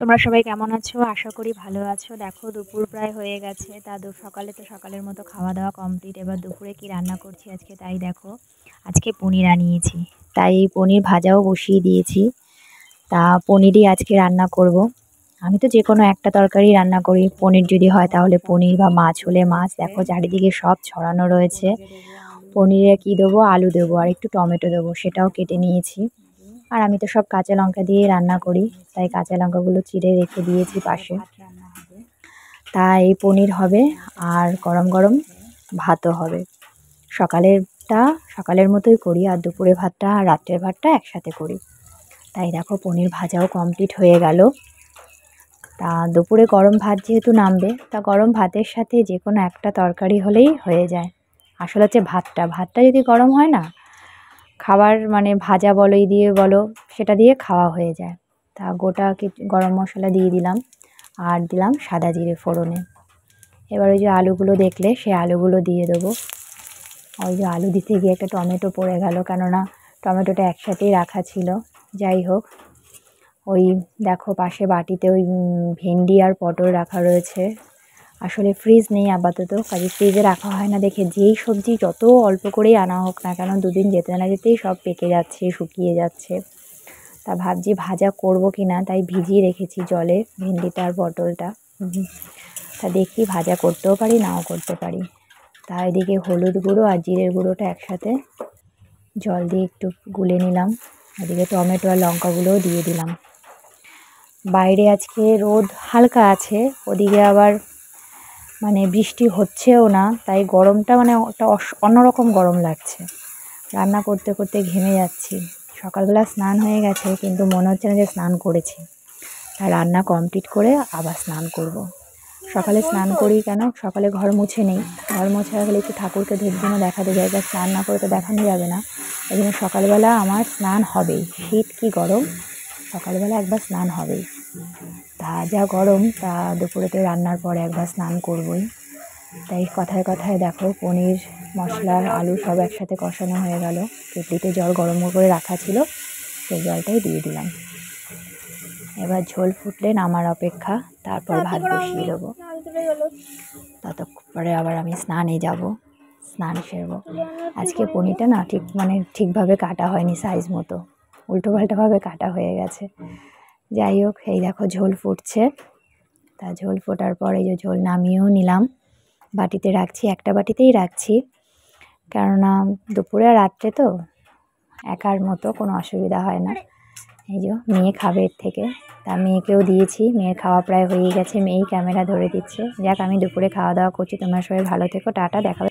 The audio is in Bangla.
তোমরা সবাই কেমন আছো? আশা করি ভালো আছো। দেখো দুপুর প্রায় হয়ে গেছে। সকালে তো সকালের মতো খাওয়া দাওয়া কমপ্লিট। এবার দুপুরে কি রান্না করছি আজকে তাই দেখো। আজকে পনির আনিয়েছি, তাই পনির ভাজাও বসিয়ে দিয়েছি। তা পনিরই আজকে রান্না করব। আমি তো যে কোনো একটা তরকারি রান্না করি, পনির যদি হয় তাহলে পনির, বা মাছ হলে মাছ। দেখো চারিদিকে সব ছড়ানো রয়েছে। পনিরে কি দেবো, আলু দেবো আর একটু টমেটো দেবো, সেটাও কেটে নিয়েছি। আর আমি তো সব কাঁচা লঙ্কা দিয়েই রান্না করি, তাই কাঁচা লঙ্কাগুলো চিড়ে রেখে দিয়েছি পাশে। তা এই পনির হবে, আর গরম গরম ভাতও হবে। সকালের মতোই করি, আর দুপুরে ভাতটা আর রাত্রের ভাতটা একসাথে করি। তাই দেখো পনির ভাজাও কমপ্লিট হয়ে গেল। তা দুপুরে গরম ভাত যেহেতু নামবে, তা গরম ভাতের সাথে যে কোনো একটা তরকারি হলেই হয়ে যায়। আসলে হচ্ছে ভাতটা যদি গরম হয় না, খাবার মানে ভাজা বলো এই দিয়ে বলো, সেটা দিয়ে খাওয়া হয়ে যায়। তা গোটা গরম মশলা দিয়ে দিলাম, আর দিলাম সাদা জিরে ফোড়নে। এবার ওই যে আলুগুলো দেখলে, সেই আলুগুলো দিয়ে দেবো। ওই যে আলু দিতে গিয়ে একটা টমেটো পড়ে গেল, কেননা টমেটোটা একসাথেই রাখা ছিল। যাই হোক, ওই দেখো পাশে বাটিতে ওই ভেন্ডি আর পটল রাখা রয়েছে। আসলে ফ্রিজ নেই আপাতত, কাজে ফ্রিজে রাখা হয় না দেখে যেই সবজি যত অল্প করেই আনা হোক না কেন, দুদিন যেতে না যেতেই সব পেকে যাচ্ছে, শুকিয়ে যাচ্ছে। তা ভাবছি ভাজা করব কি না, তাই ভিজিয়ে রেখেছি জলে ভেন্ডিটা আর পটলটা। তা দেখি ভাজা করতেও পারি, নাও করতে পারি। তা এদিকে হলুদ গুঁড়ো আর জিরের গুঁড়োটা একসাথে জল দিয়ে একটু গুলে নিলাম। এদিকে টমেটো আর লঙ্কাগুলোও দিয়ে দিলাম। বাইরে আজকে রোদ হালকা আছে, ওদিকে আবার মানে বৃষ্টি হচ্ছেও না, তাই গরমটা মানে একটা অন্যরকম গরম লাগছে। রান্না করতে করতে ঘেমে যাচ্ছি। সকালবেলা স্নান হয়ে গেছে, কিন্তু মনে হচ্ছে না যে স্নান করেছি। তাই রান্না কমপ্লিট করে আবার স্নান করব। সকালে স্নান করি কেন, সকালে ঘর মুছে নেই। ঘর মোছা গেলে একটু ঠাকুরকে ধূপ ধুনো দেখাতে যায়, তা স্নান না করে তো দেখানো যাবে না। এই জন্য সকালবেলা আমার স্নান হবেই, শীত কি গরম, সকালবেলা একবার স্নান হবেই। তা যা গরম, তা দুপুরে তো রান্নার পরে একবার স্নান করবই। তাই কথায় কথায় দেখো পনির, মশলা, আলু সব একসাথে কষানো হয়ে গেল। কেটলিতে জল গরম করে রাখা ছিল, সেই জলটাই দিয়ে দিলাম। এবার ঝোল ফুটলে নামার অপেক্ষা, তারপর ভাত বসিয়ে দেবো। ততক্ষণে আবার আমি স্নানে যাব, স্নান সেরবো। আজকে পনিরটা না ঠিকভাবে কাটা হয়নি, সাইজ মতো উল্টোপাল্টাভাবে কাটা হয়ে গেছে। যাই হোক, এই দেখো ঝোল ফুটছে। তা ঝোল ফোটার পর এই যে ঝোল নামিয়েও নিলাম, বাটিতে রাখছি, একটা বাটিতেই রাখছি, কেননা দুপুরে আর রাত্রে তো একার মতো কোনো অসুবিধা হয় না। এই যে মেয়ে খাবে এর থেকে, তা মেয়েকেও দিয়েছি। মেয়ের খাওয়া প্রায় হয়ে গেছে, মেয়েই ক্যামেরা ধরে দিচ্ছে। যাক, আমি দুপুরে খাওয়া দাওয়া করছি। তোমরা সবাই ভালো থেকো, টাটা, দেখা